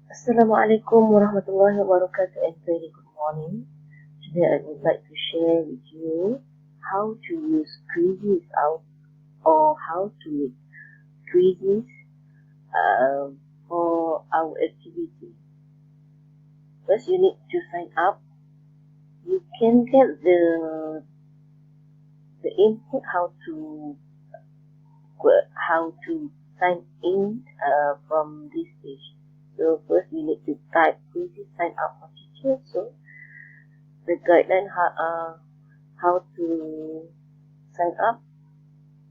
Assalamualaikum warahmatullahi wabarakatuh and very good morning. Today I would like to share with you how to use quizzes out or how to make quizzes for our activity. First you need to sign up. You can get the input how to sign in from this page. So first you need to type quizzes sign up for teachers. So the guideline how to sign up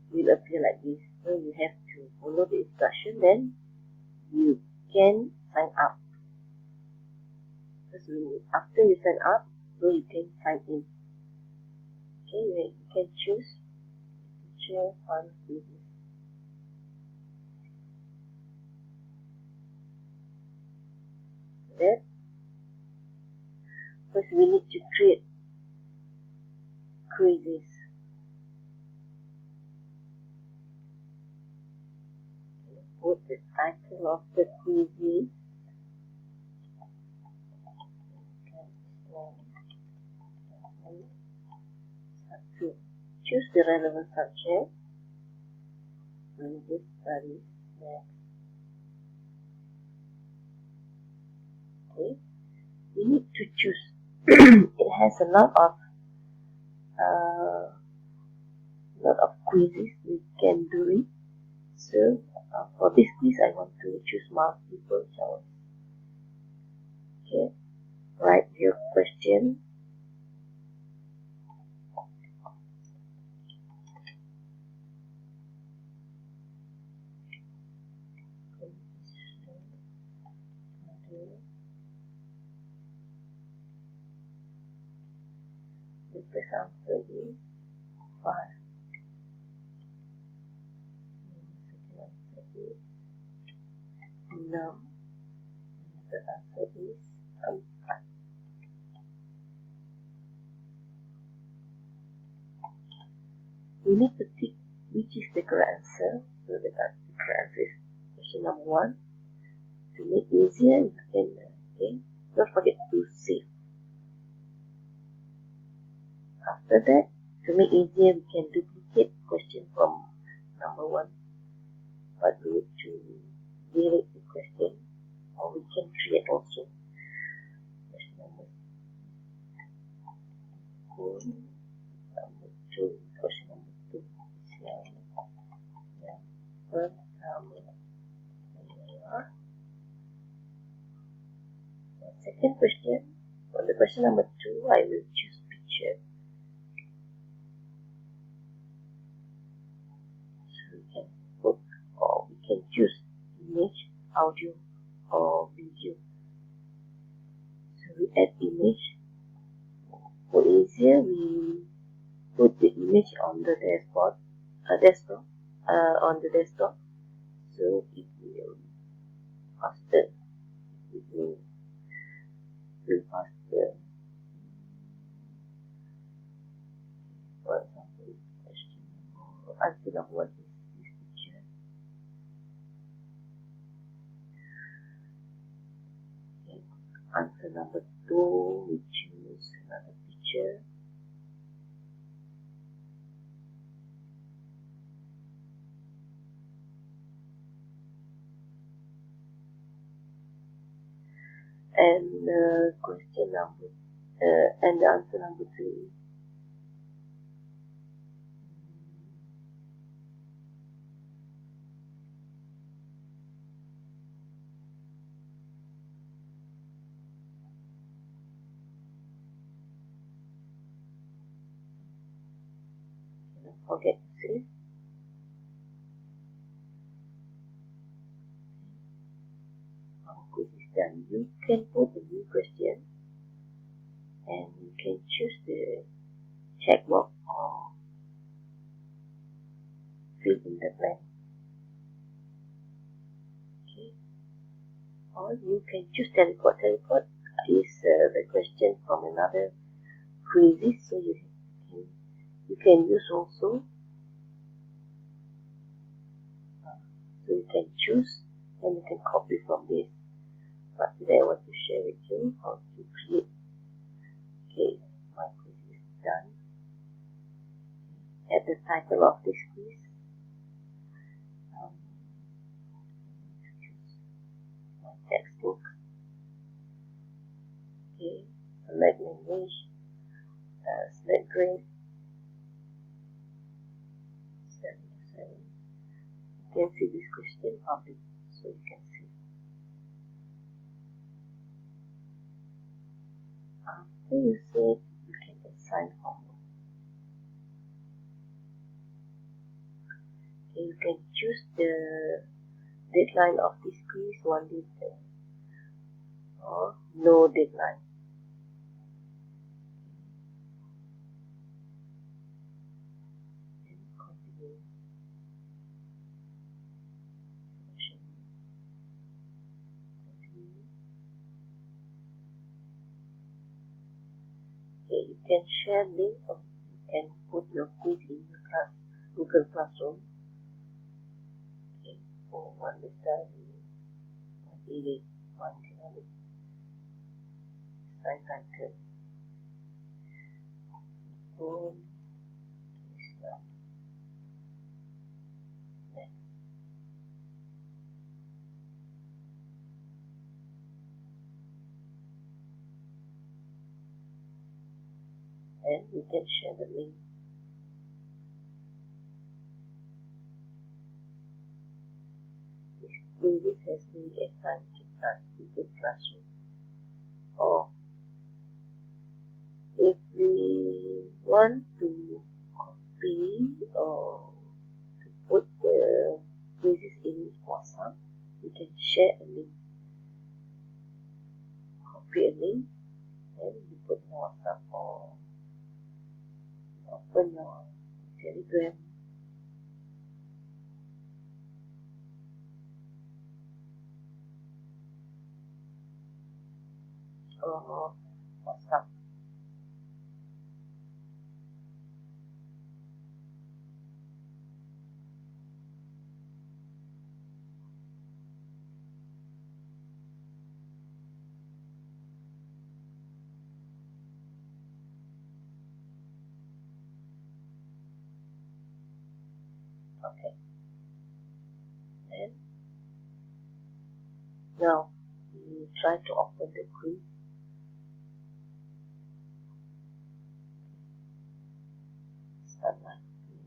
will appear like this. So you have to follow the instruction, then you can sign up. After you sign up, so you can sign in. Okay, you can choose teacher fun quizzes. Then first we need to create quizzes. Put the title of the quizzes. Choose the relevant subject. Religious studies. Next. Okay. We need to choose. It has a lot of quizzes we can do it. So for this quiz, I want to choose multiple choice. Okay. Write your question. The first answer is 5. The second answer is no. The answer is 5. We need to tick which is the correct answer. So the correct answer is question number 1. To make it easier, you can don't forget to save. After that, to make it easier, we can duplicate question from number 1. But we need to delete the question, or we can create also. Question number 2. Question number 2. Second question, for the question number 2, I will choose picture. So we can put, or we can choose image, audio, or video. So we add image. For easier, we put the image on the desktop, on the desktop. So it will faster. It will faster. For example, question answer number 1 is this picture. Okay. Answer number 2, we choose another picture. And question number and the answer number 3. Don't forget to save. Our quiz is done. You can put a new question, and you can choose the checkbox or fill in the blank. Okay. Or you can choose teleport. Teleport is the question from another quizzes, so you can use also. So you can choose and you can copy from this. But today I want to share with you how to create. Okay, my quiz is done. At the title of this quiz, choose my textbook. Okay, select language, select grade 7 to 7. You can see this question public, so you can see. After you save, you can assign homework. Okay, you can choose the deadline of this quiz, 1 day or no deadline. And continue. Okay, you can share link or you can put your quiz in your class, Google Classroom. Okay, for one study, one edit, one dynamic, sign title, phone, start, next. And you can share the link. This quiz has been assigned to class Google Classroom. Or if we want to copy or to put the quizzes in WhatsApp, you can share a link. Copy a link and you put in WhatsApp or open your Telegram or WhatsApp. Okay. And now we try to open the quiz. Start my quiz.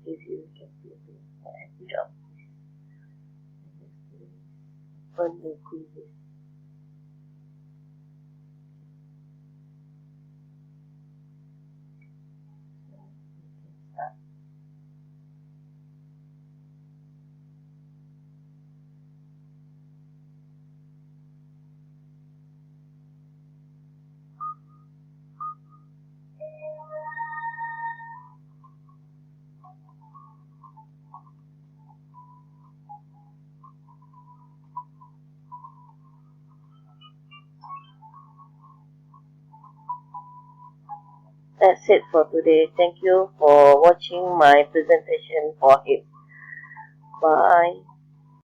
If you can see it, I have job. Open the quizzes. So you can start. That's it for today. Thank you for watching my presentation for it. Bye.